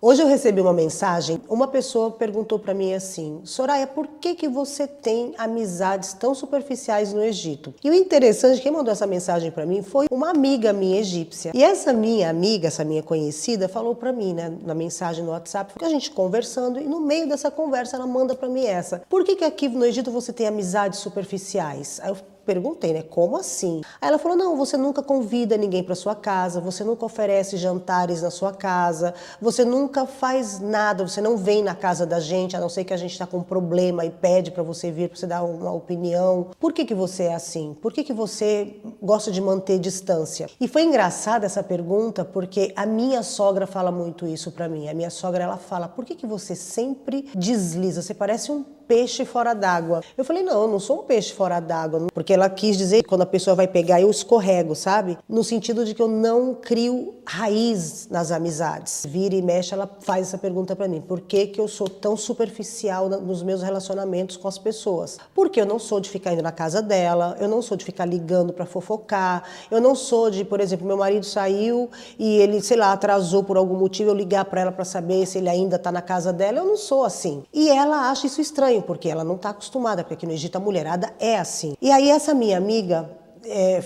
Hoje eu recebi uma mensagem, uma pessoa perguntou para mim assim: Soraya, por que você tem amizades tão superficiais no Egito? E o interessante, quem mandou essa mensagem para mim foi uma amiga minha egípcia. E essa minha amiga, essa minha conhecida, falou para mim, né, na mensagem no WhatsApp, a gente conversando, e no meio dessa conversa ela manda para mim essa: por que aqui no Egito você tem amizades superficiais? Aí eu perguntei, né? Como assim? Aí ela falou: não, você nunca convida ninguém para sua casa, você nunca oferece jantares na sua casa, você nunca faz nada, você não vem na casa da gente, a não ser que a gente está com um problema e pede para você vir, para você dar uma opinião. Por que você é assim? Por que você gosta de manter distância? E foi engraçada essa pergunta, porque a minha sogra fala muito isso para mim. A minha sogra, ela fala: por que você sempre desliza? Você parece um peixe fora d'água. Eu falei: não, eu não sou um peixe fora d'água, porque ela quis dizer que quando a pessoa vai pegar, eu escorrego, sabe? No sentido de que eu não crio raiz nas amizades. Vira e mexe, ela faz essa pergunta pra mim: por que eu sou tão superficial nos meus relacionamentos com as pessoas? Porque eu não sou de ficar indo na casa dela, eu não sou de ficar ligando pra fofocar, eu não sou de, por exemplo, meu marido saiu e ele, sei lá, atrasou por algum motivo, eu ligar pra ela pra saber se ele ainda tá na casa dela. Eu não sou assim. E ela acha isso estranho, porque ela não está acostumada, porque aqui no Egito a mulherada é assim. E aí essa minha amiga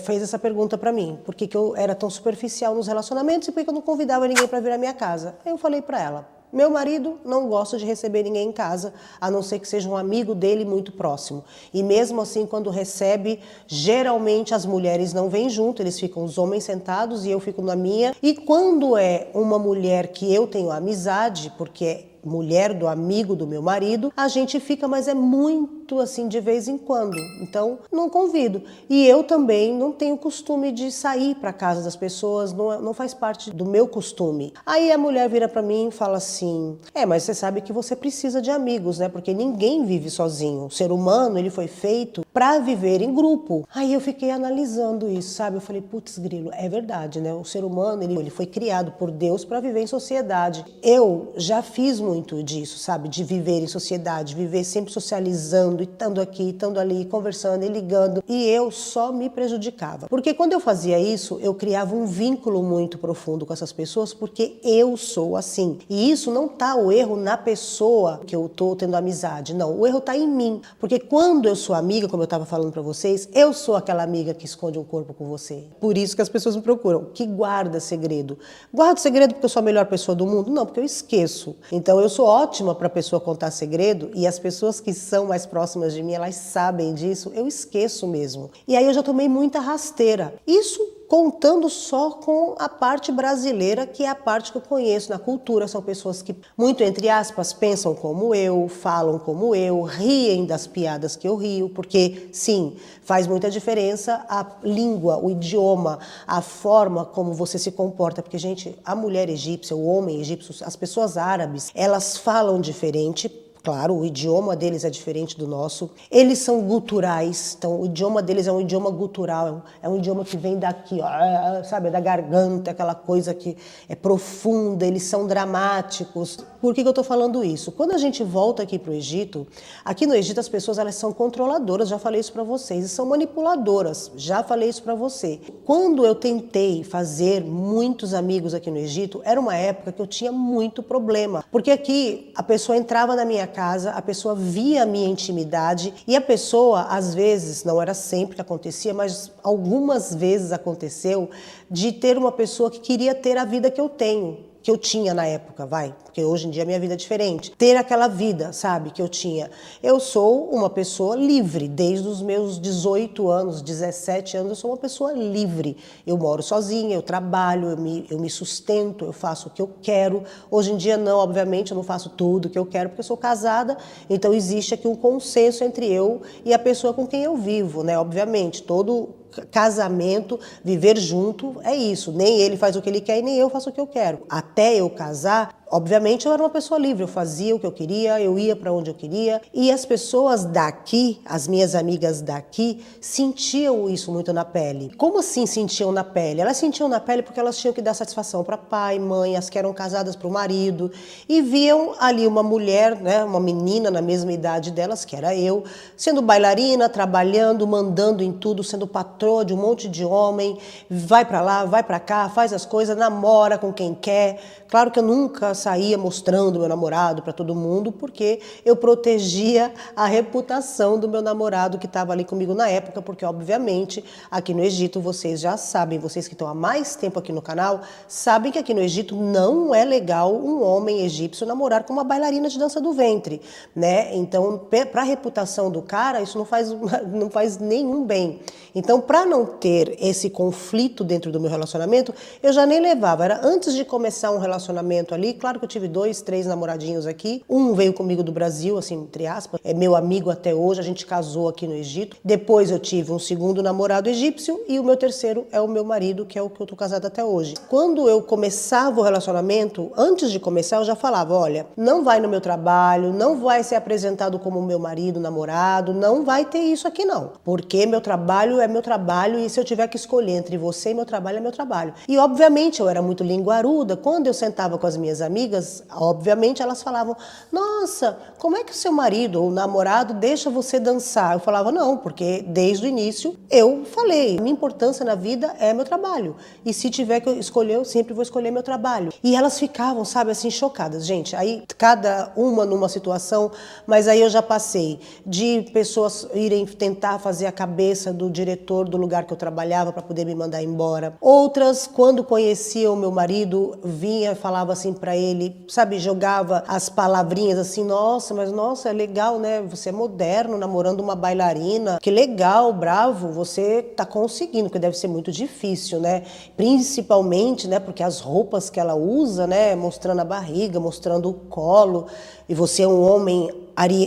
fez essa pergunta para mim: por que eu era tão superficial nos relacionamentos e por que eu não convidava ninguém para vir à minha casa? Aí eu falei para ela: meu marido não gosta de receber ninguém em casa, a não ser que seja um amigo dele muito próximo. E mesmo assim, quando recebe, geralmente as mulheres não vêm junto, eles ficam os homens sentados e eu fico na minha. E quando é uma mulher que eu tenho amizade, porque é mulher do amigo do meu marido, a gente fica, mas é muito assim de vez em quando. Então, não convido. E eu também não tenho costume de sair para casa das pessoas, não faz parte do meu costume. Aí a mulher vira para mim e fala assim: mas você sabe que você precisa de amigos, né? Porque ninguém vive sozinho. O ser humano, ele foi feito para viver em grupo. Aí eu fiquei analisando isso, sabe? Eu falei: putz, grilo, é verdade, né? O ser humano, ele foi criado por Deus para viver em sociedade. Eu já fiz muito disso, sabe? De viver em sociedade, viver sempre socializando, e estando aqui, estando ali, conversando e ligando. E eu só me prejudicava. Porque quando eu fazia isso, eu criava um vínculo muito profundo com essas pessoas, porque eu sou assim. E isso não tá o erro na pessoa que eu tô tendo amizade, não. O erro tá em mim. Porque quando eu sou amiga, como eu tava falando pra vocês, eu sou aquela amiga que esconde um corpo com você. Por isso que as pessoas me procuram, que guarda segredo. Guardo segredo porque eu sou a melhor pessoa do mundo? Não, porque eu esqueço. Então eu sou ótima para a pessoa contar segredo, e as pessoas que são mais próximas de mim, elas sabem disso, eu esqueço mesmo. E aí eu já tomei muita rasteira. Isso contando só com a parte brasileira, que é a parte que eu conheço na cultura. São pessoas que, muito entre aspas, pensam como eu, falam como eu, riem das piadas que eu rio, porque sim, faz muita diferença a língua, o idioma, a forma como você se comporta, porque, gente, a mulher egípcia, o homem egípcio, as pessoas árabes, elas falam diferente. Claro, o idioma deles é diferente do nosso. Eles são guturais, então o idioma deles é um idioma gutural, é um idioma que vem daqui, ó, sabe, da garganta, aquela coisa que é profunda, eles são dramáticos. Por que eu tô falando isso? Quando a gente volta aqui pro Egito, aqui no Egito as pessoas, elas são controladoras, já falei isso para vocês, e são manipuladoras, já falei isso para você. Quando eu tentei fazer muitos amigos aqui no Egito, era uma época que eu tinha muito problema, porque aqui a pessoa entrava na minha casa, a pessoa via a minha intimidade e a pessoa, às vezes, não era sempre que acontecia, mas algumas vezes aconteceu, de ter uma pessoa que queria ter a vida que eu tenho, que eu tinha na época, porque hoje em dia a minha vida é diferente. Ter aquela vida, sabe, que eu tinha. Eu sou uma pessoa livre, desde os meus 18 anos, 17 anos, eu sou uma pessoa livre. Eu moro sozinha, eu trabalho, eu me sustento, eu faço o que eu quero. Hoje em dia não, obviamente, eu não faço tudo o que eu quero, porque eu sou casada, então existe aqui um consenso entre eu e a pessoa com quem eu vivo, né? Obviamente, todo casamento, viver junto, é isso. Nem ele faz o que ele quer e nem eu faço o que eu quero. Até eu casar, obviamente eu era uma pessoa livre, eu fazia o que eu queria, eu ia para onde eu queria. E as pessoas daqui, as minhas amigas daqui, sentiam isso muito na pele. Como assim sentiam na pele? Elas sentiam na pele porque elas tinham que dar satisfação para pai, mãe, as que eram casadas para o marido, e viam ali uma mulher, né, uma menina na mesma idade delas, que era eu, sendo bailarina, trabalhando, mandando em tudo, sendo patroa de um monte de homem, vai para lá, vai para cá, faz as coisas, namora com quem quer. Claro que eu nunca saía mostrando meu namorado para todo mundo, porque eu protegia a reputação do meu namorado que estava ali comigo na época, porque obviamente aqui no Egito vocês já sabem, vocês que estão há mais tempo aqui no canal, sabem que aqui no Egito não é legal um homem egípcio namorar com uma bailarina de dança do ventre, né? Então, para a reputação do cara, isso não faz nenhum bem. Então, para não ter esse conflito dentro do meu relacionamento, eu já nem levava. Era antes de começar um relacionamento ali, claro que eu tive 2, 3 namoradinhos aqui. Um veio comigo do Brasil, assim, entre aspas, é meu amigo até hoje, a gente casou aqui no Egito. Depois eu tive um segundo namorado egípcio e o meu terceiro é o meu marido, que é o que eu tô casada até hoje. Quando eu começava o relacionamento, antes de começar, eu já falava, olha, não vai no meu trabalho, não vai ser apresentado como meu marido, namorado, não vai ter isso aqui não, porque meu trabalho é meu trabalho e se eu tiver que escolher entre você e meu trabalho é meu trabalho. E obviamente eu era muito linguaruda, quando eu sentava com as minhas amigas, obviamente elas falavam, nossa, como é que o seu marido ou namorado deixa você dançar? Eu falava, não, porque desde o início eu falei, minha importância na vida é meu trabalho e se tiver que escolher, eu sempre vou escolher meu trabalho. E elas ficavam, sabe, assim, chocadas, gente, aí cada uma numa situação, mas aí eu já passei de pessoas irem tentar fazer a cabeça do diretor do lugar que eu trabalhava para poder me mandar embora. Outras, quando conheciam o meu marido, vinha e falava assim para ele, sabe, jogava as palavrinhas assim, nossa, mas nossa, é legal, né? Você é moderno, namorando uma bailarina. Que legal, bravo, você tá conseguindo, porque deve ser muito difícil, né? Principalmente, né, porque as roupas que ela usa, né, mostrando a barriga, mostrando o colo, e você é um homem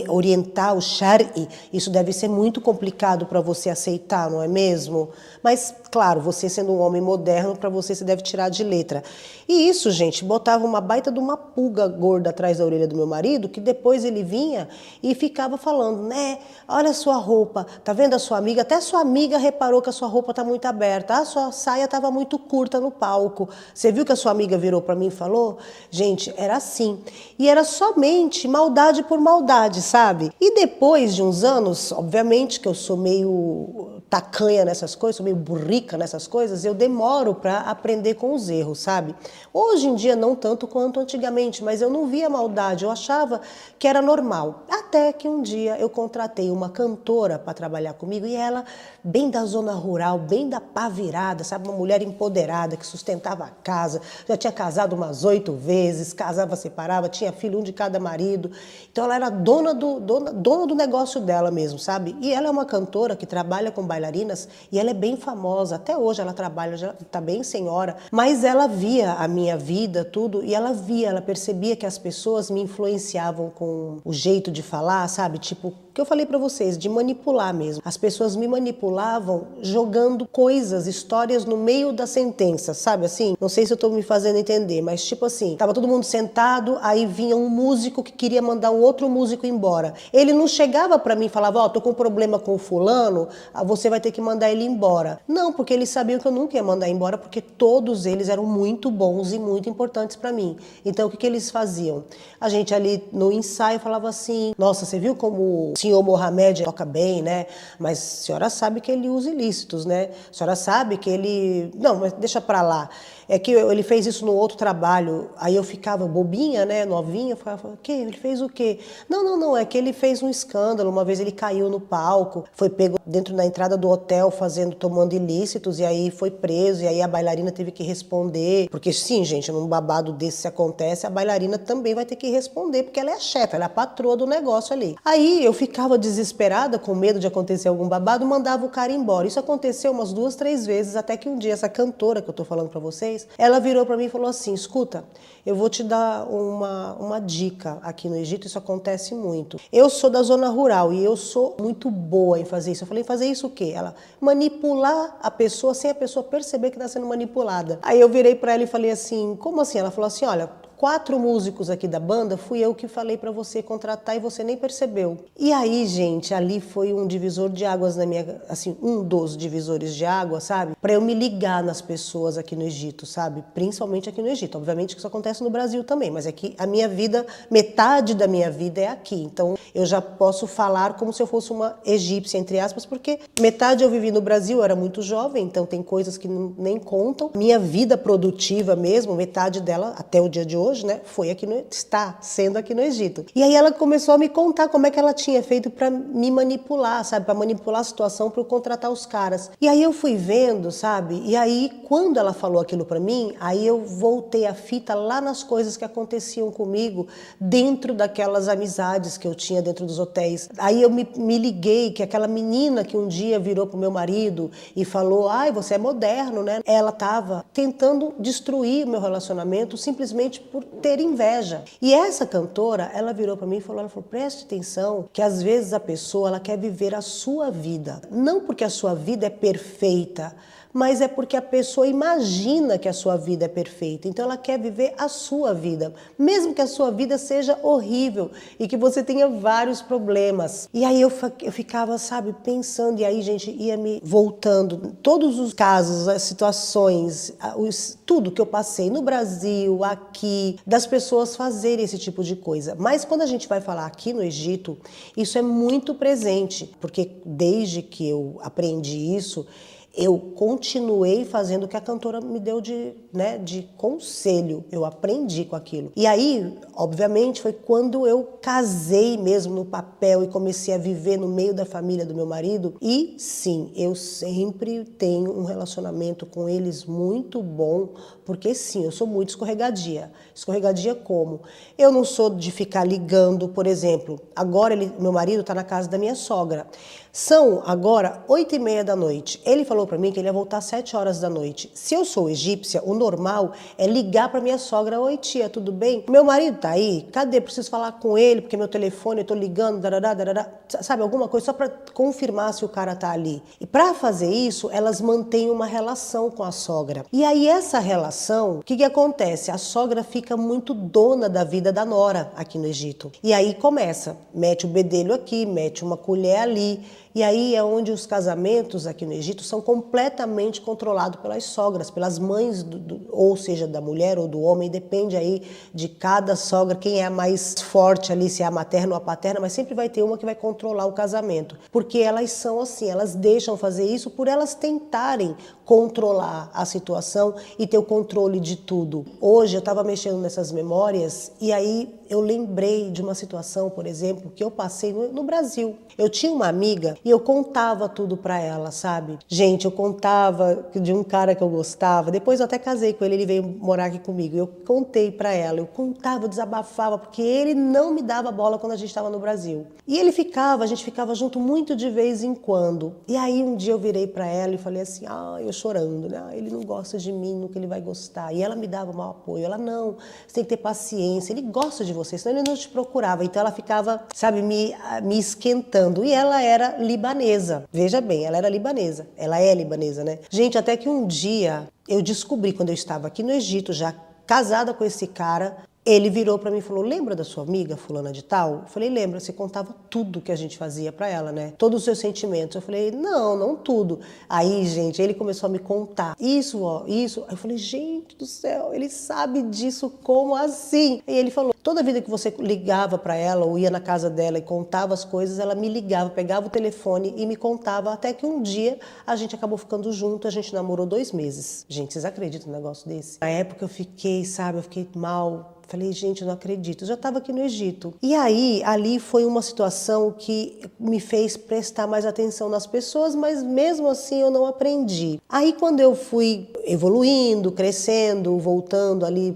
oriental, shari, isso deve ser muito complicado para você aceitar, não é mesmo? Mas, claro, você sendo um homem moderno, para você se deve tirar de letra. E isso, gente, botava uma baita de uma pulga gorda atrás da orelha do meu marido, que depois ele vinha e ficava falando, né, olha a sua roupa, tá vendo a sua amiga? Até a sua amiga reparou que a sua roupa tá muito aberta, a sua saia estava muito curta no palco. Você viu que a sua amiga virou para mim e falou? Gente, era assim. E era somente maldade por maldade, sabe? E depois de uns anos, obviamente que eu sou meio tacanha nessas coisas, sou meio burrica nessas coisas, eu demoro para aprender com os erros, sabe? Hoje em dia não tanto quanto antigamente, mas eu não via maldade, eu achava que era normal. Até que um dia eu contratei uma cantora para trabalhar comigo e ela, bem da zona rural, bem da pá virada, sabe? Uma mulher empoderada que sustentava a casa, já tinha casado umas 8 vezes, casava, separava, tinha filho, um de cada marido. Então ela era dona do negócio dela mesmo, sabe? E ela é uma cantora que trabalha com bailarinas e ela é bem famosa. Até hoje ela trabalha, já tá bem senhora. Mas ela via a minha vida, tudo, e ela percebia que as pessoas me influenciavam com o jeito de falar, sabe? Tipo, que eu falei pra vocês, de manipular mesmo. As pessoas me manipulavam jogando coisas, histórias no meio da sentença, sabe assim? Não sei se eu tô me fazendo entender, mas tipo assim, tava todo mundo sentado, aí vinha um músico que queria mandar um outro músico embora. Ele não chegava pra mim e falava, ó, tô com um problema com o fulano, você vai ter que mandar ele embora. Não, porque eles sabiam que eu nunca ia mandar embora, porque todos eles eram muito bons e muito importantes pra mim. Então o que eles faziam? A gente ali no ensaio falava assim, nossa, você viu como o senhor Mohamed toca bem, né? Mas a senhora sabe que ele usa ilícitos, né? A senhora sabe que ele... Não, mas deixa pra lá. É que ele fez isso no outro trabalho, aí eu ficava bobinha, né, novinha, ficava, o quê? Ele fez o quê? Não, é que ele fez um escândalo, uma vez ele caiu no palco, foi pego dentro da entrada do hotel tomando ilícitos, e aí foi preso, e aí a bailarina teve que responder, porque sim, gente, num babado desse se acontece, a bailarina também vai ter que responder, porque ela é a chefe, ela é a patroa do negócio ali. Aí eu ficava desesperada, com medo de acontecer algum babado, mandava o cara embora. Isso aconteceu umas 2, 3 vezes, até que um dia essa cantora que eu tô falando pra vocês, ela virou para mim e falou assim, escuta, eu vou te dar uma dica aqui no Egito, isso acontece muito. Eu sou da zona rural e eu sou muito boa em fazer isso. Eu falei, fazer isso o quê? Ela, manipular a pessoa sem a pessoa perceber que está sendo manipulada. Aí eu virei para ela e falei assim, como assim? Ela falou assim, olha, 4 músicos aqui da banda, fui eu que falei pra você contratar e você nem percebeu. E aí, gente, ali foi um divisor de águas na minha, assim, um dos divisores de água, sabe? Pra eu me ligar nas pessoas aqui no Egito, sabe? Principalmente aqui no Egito. Obviamente que isso acontece no Brasil também, mas aqui a minha vida, metade da minha vida é aqui. Então, eu já posso falar como se eu fosse uma egípcia, entre aspas, porque metade eu vivi no Brasil, eu era muito jovem, então tem coisas que nem contam. Minha vida produtiva mesmo, metade dela, até o dia de hoje, hoje, né, está sendo aqui no Egito. E aí ela começou a me contar como é que ela tinha feito para me manipular, sabe, para manipular a situação para eu contratar os caras. E aí eu fui vendo, sabe, e aí quando ela falou aquilo para mim, aí eu voltei a fita lá nas coisas que aconteciam comigo dentro daquelas amizades que eu tinha dentro dos hotéis. Aí eu me liguei que aquela menina que um dia virou pro meu marido e falou, ai, você é moderno, né? Ela estava tentando destruir o meu relacionamento simplesmente por ter inveja. E essa cantora, ela virou para mim e falou, preste atenção que às vezes a pessoa ela quer viver a sua vida. Não porque a sua vida é perfeita, mas é porque a pessoa imagina que a sua vida é perfeita. Então ela quer viver a sua vida, mesmo que a sua vida seja horrível e que você tenha vários problemas. E aí eu ficava, sabe, pensando, e aí, gente, ia me voltando. Todos os casos, as situações, tudo que eu passei no Brasil, aqui, das pessoas fazerem esse tipo de coisa. Mas quando a gente vai falar aqui no Egito, isso é muito presente, porque desde que eu aprendi isso, eu continuei fazendo o que a cantora me deu de conselho, eu aprendi com aquilo. E aí, obviamente, foi quando eu casei mesmo no papel e comecei a viver no meio da família do meu marido. E sim, eu sempre tenho um relacionamento com eles muito bom, porque sim, eu sou muito escorregadia. Escorregadia como? Eu não sou de ficar ligando, por exemplo, agora meu marido está na casa da minha sogra. São agora 8h30 da noite. Ele falou para mim que ele ia voltar às 7 horas da noite. Se eu sou egípcia, o normal é ligar para minha sogra. Oi, tia, tudo bem? Meu marido tá aí? Cadê? Preciso falar com ele, porque meu telefone, eu tô ligando, sabe, alguma coisa só para confirmar se o cara tá ali. E para fazer isso, elas mantêm uma relação com a sogra. E aí essa relação, o que acontece? A sogra fica muito dona da vida da nora aqui no Egito. E aí começa, mete o bedelho aqui, mete uma colher ali. E aí é onde os casamentos aqui no Egito são completamente controlados pelas sogras, pelas mães, ou seja, da mulher ou do homem, depende aí de cada sogra, quem é a mais forte ali, se é a materna ou a paterna, mas sempre vai ter uma que vai controlar o casamento, porque elas são assim, elas deixam fazer isso por elas tentarem controlar a situação e ter o controle de tudo. Hoje eu estava mexendo nessas memórias e aí eu lembrei de uma situação, por exemplo, que eu passei no Brasil. Eu tinha uma amiga e eu contava tudo pra ela, sabe? Gente, eu contava de um cara que eu gostava, depois eu até casei com ele, ele veio morar aqui comigo, eu contei pra ela, eu contava, eu desabafava, porque ele não me dava bola quando a gente estava no Brasil. E ele ficava, a gente ficava junto muito de vez em quando. E aí um dia eu virei pra ela e falei assim, eu chorando, né? Ele não gosta de mim, nunca ele vai gostar. E ela me dava mau apoio, ela não, você tem que ter paciência, ele gosta de você, senão ele não te procurava. Então ela ficava, sabe, me esquentando. E ela era libanesa. Veja bem, ela era libanesa. Ela é libanesa, né? Gente, até que um dia eu descobri, quando eu estava aqui no Egito, já casada com esse cara, ele virou para mim e falou, lembra da sua amiga fulana de tal? Eu falei, lembra, você contava tudo que a gente fazia para ela, né? Todos os seus sentimentos. Eu falei, não tudo. Aí, gente, ele começou a me contar isso, isso. Aí eu falei, gente do céu, ele sabe disso, como assim? E ele falou, toda vida que você ligava para ela ou ia na casa dela e contava as coisas, ela me ligava, pegava o telefone e me contava, até que um dia a gente acabou ficando junto, a gente namorou 2 meses. Gente, vocês acreditam num negócio desse? Na época eu fiquei mal. Falei, gente, eu não acredito. Eu já estava aqui no Egito. E aí, ali foi uma situação que me fez prestar mais atenção nas pessoas, mas mesmo assim eu não aprendi. Aí, quando eu fui evoluindo, crescendo, voltando ali,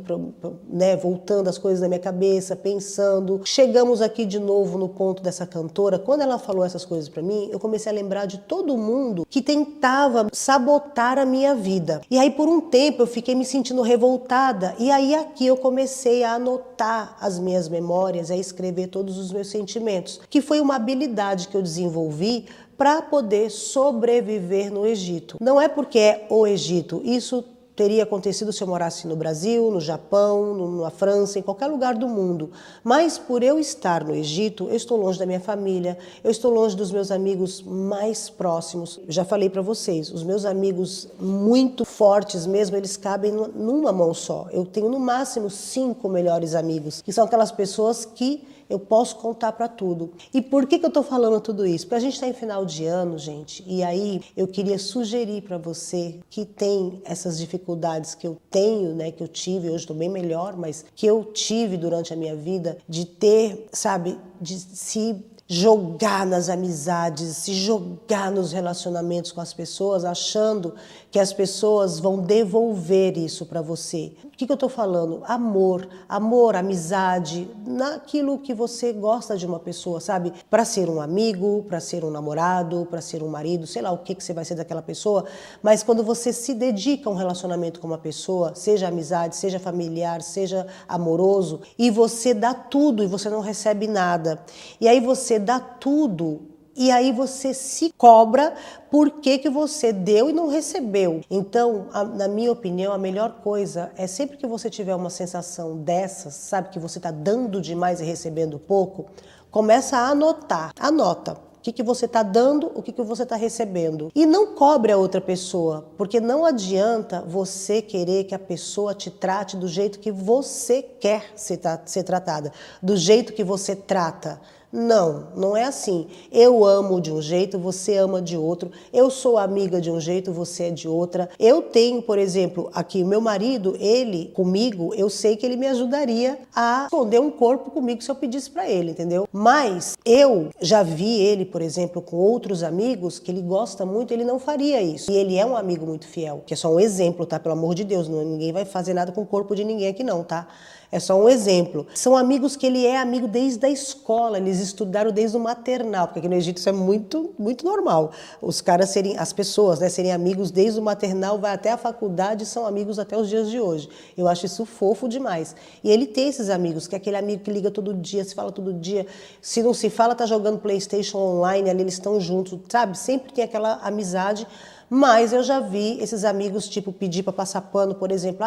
voltando as coisas na minha cabeça, pensando, chegamos aqui de novo no ponto dessa cantora. Quando ela falou essas coisas para mim, eu comecei a lembrar de todo mundo que tentava sabotar a minha vida. E aí, por um tempo, eu fiquei me sentindo revoltada. E aí, aqui eu comecei a anotar as minhas memórias, a escrever todos os meus sentimentos, que foi uma habilidade que eu desenvolvi para poder sobreviver no Egito. Não é porque é o Egito, isso teria acontecido se eu morasse no Brasil, no Japão, na França, em qualquer lugar do mundo. Mas por eu estar no Egito, eu estou longe da minha família, eu estou longe dos meus amigos mais próximos. Eu já falei para vocês, os meus amigos muito fortes mesmo, eles cabem numa mão só. Eu tenho no máximo 5 melhores amigos, que são aquelas pessoas que eu posso contar para tudo. E por que eu tô falando tudo isso? Porque a gente está em final de ano, gente, e aí eu queria sugerir para você que tem essas dificuldades que eu tenho, né, que eu tive, hoje estou bem melhor, mas que eu tive durante a minha vida, de ter, sabe, de se jogar nas amizades, se jogar nos relacionamentos com as pessoas, achando que as pessoas vão devolver isso para você. O que eu estou falando? Amor, amizade, naquilo que você gosta de uma pessoa, sabe? Para ser um amigo, para ser um namorado, para ser um marido, sei lá o que você vai ser daquela pessoa, mas quando você se dedica a um relacionamento com uma pessoa, seja amizade, seja familiar, seja amoroso, e você dá tudo e você não recebe nada, e aí você dá tudo, e aí você se cobra por que você deu e não recebeu. Então, na minha opinião, a melhor coisa é sempre que você tiver uma sensação dessas, sabe, que você está dando demais e recebendo pouco, começa a anotar. Anota. O que você está dando, o que você está recebendo. E não cobre a outra pessoa, porque não adianta você querer que a pessoa te trate do jeito que você quer ser tratada, do jeito que você trata. Não, não é assim. Eu amo de um jeito, você ama de outro. Eu sou amiga de um jeito, você é de outra. Eu tenho, por exemplo, aqui o meu marido, ele comigo, eu sei que ele me ajudaria a esconder um corpo comigo se eu pedisse para ele, entendeu? Mas eu já vi ele, por exemplo, com outros amigos que ele gosta muito, ele não faria isso. E ele é um amigo muito fiel, que é só um exemplo, tá? Pelo amor de Deus, ninguém vai fazer nada com o corpo de ninguém aqui não, tá? É só um exemplo. São amigos que ele é amigo desde a escola, eles estudaram desde o maternal, porque aqui no Egito isso é muito, muito normal. Os caras serem, as pessoas, né, serem amigos desde o maternal, vai até a faculdade e são amigos até os dias de hoje. Eu acho isso fofo demais. E ele tem esses amigos, que é aquele amigo que liga todo dia, se fala todo dia. Se não se fala, tá jogando PlayStation online, ali eles estão juntos, sabe? Sempre tem aquela amizade. Mas eu já vi esses amigos, tipo, pedir para passar pano, por exemplo,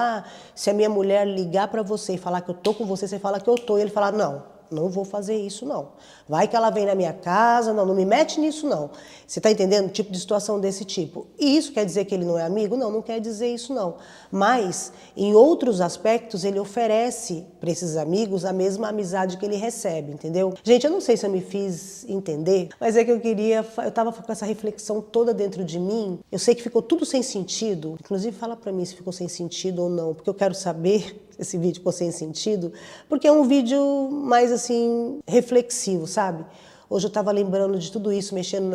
se a minha mulher ligar para você e falar que eu tô com você, você fala que eu tô, e ele fala, não vou fazer isso não. Vai que ela vem na minha casa, não me mete nisso não. Você tá entendendo? Tipo de situação desse tipo. E isso quer dizer que ele não é amigo? Não quer dizer isso não. Mas, em outros aspectos, ele oferece para esses amigos a mesma amizade que ele recebe, entendeu? Gente, eu não sei se eu me fiz entender, mas é que eu tava com essa reflexão toda dentro de mim. Eu sei que ficou tudo sem sentido. Inclusive, fala para mim se ficou sem sentido ou não, porque eu quero saber se esse vídeo ficou sem sentido, porque é um vídeo mais assim, reflexivo, sabe? Hoje eu estava lembrando de tudo isso, mexendo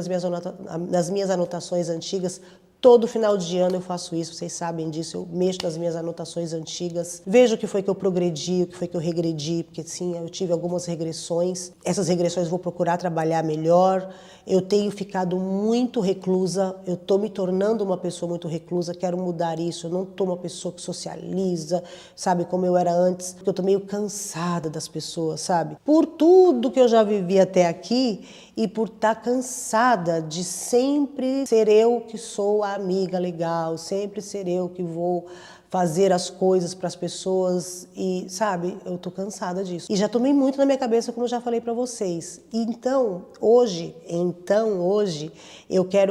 nas minhas anotações antigas. Todo final de ano eu faço isso, vocês sabem disso, eu mexo nas minhas anotações antigas, vejo o que foi que eu progredi, o que foi que eu regredi, porque sim, eu tive algumas regressões, essas regressões eu vou procurar trabalhar melhor, eu tenho ficado muito reclusa, eu estou me tornando uma pessoa muito reclusa, quero mudar isso, eu não estou uma pessoa que socializa, sabe, como eu era antes, porque eu estou meio cansada das pessoas, sabe? Por tudo que eu já vivi até aqui e por estar cansada de sempre ser eu que sou a amiga legal, sempre ser eu que vou fazer as coisas para as pessoas e, sabe, eu tô cansada disso. E já tomei muito na minha cabeça, como eu já falei para vocês. Então, hoje,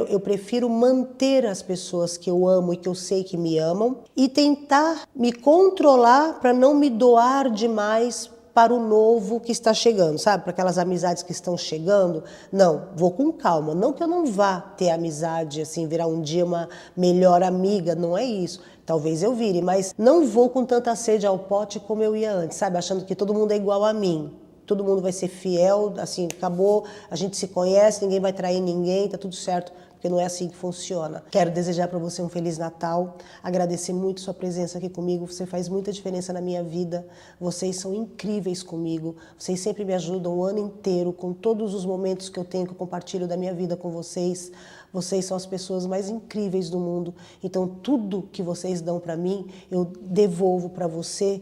eu prefiro manter as pessoas que eu amo e que eu sei que me amam e tentar me controlar para não me doar demais para o novo que está chegando, sabe? Para aquelas amizades que estão chegando. Não, vou com calma. Não que eu não vá ter amizade, assim, virar um dia uma melhor amiga, não é isso. Talvez eu vire, mas não vou com tanta sede ao pote como eu ia antes, sabe? Achando que todo mundo é igual a mim. Todo mundo vai ser fiel, assim, acabou, a gente se conhece, ninguém vai trair ninguém, tá tudo certo. Porque não é assim que funciona. Quero desejar para você um Feliz Natal, agradecer muito sua presença aqui comigo, você faz muita diferença na minha vida, vocês são incríveis comigo, vocês sempre me ajudam o ano inteiro, com todos os momentos que eu tenho, que eu compartilho da minha vida com vocês, vocês são as pessoas mais incríveis do mundo, então tudo que vocês dão para mim, eu devolvo para você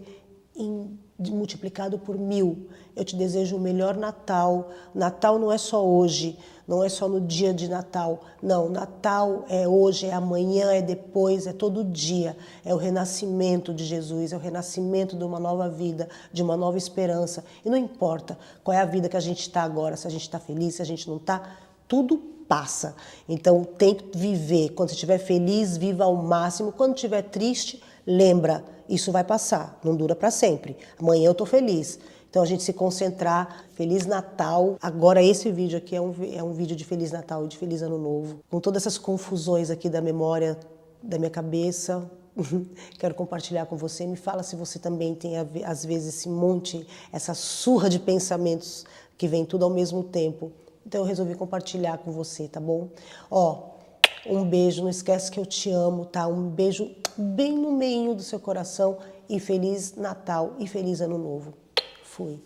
multiplicado por 1000. Eu te desejo o melhor Natal. Natal não é só hoje, não é só no dia de Natal. Não, Natal é hoje, é amanhã, é depois, é todo dia. É o renascimento de Jesus, é o renascimento de uma nova vida, de uma nova esperança. E não importa qual é a vida que a gente está agora, se a gente está feliz, se a gente não está, tudo passa. Então tem que viver. Quando você estiver feliz, viva ao máximo. Quando estiver triste, lembra, isso vai passar, não dura para sempre. Amanhã eu estou feliz. Então a gente se concentrar, Feliz Natal. Agora esse vídeo aqui é um vídeo de Feliz Natal e de Feliz Ano Novo. Com todas essas confusões aqui da memória, da minha cabeça, quero compartilhar com você. Me fala se você também tem, às vezes, esse monte, essa surra de pensamentos que vem tudo ao mesmo tempo. Então eu resolvi compartilhar com você, tá bom? Ó, um beijo, não esquece que eu te amo, tá? Um beijo bem no meio do seu coração e Feliz Natal e Feliz Ano Novo. Fui.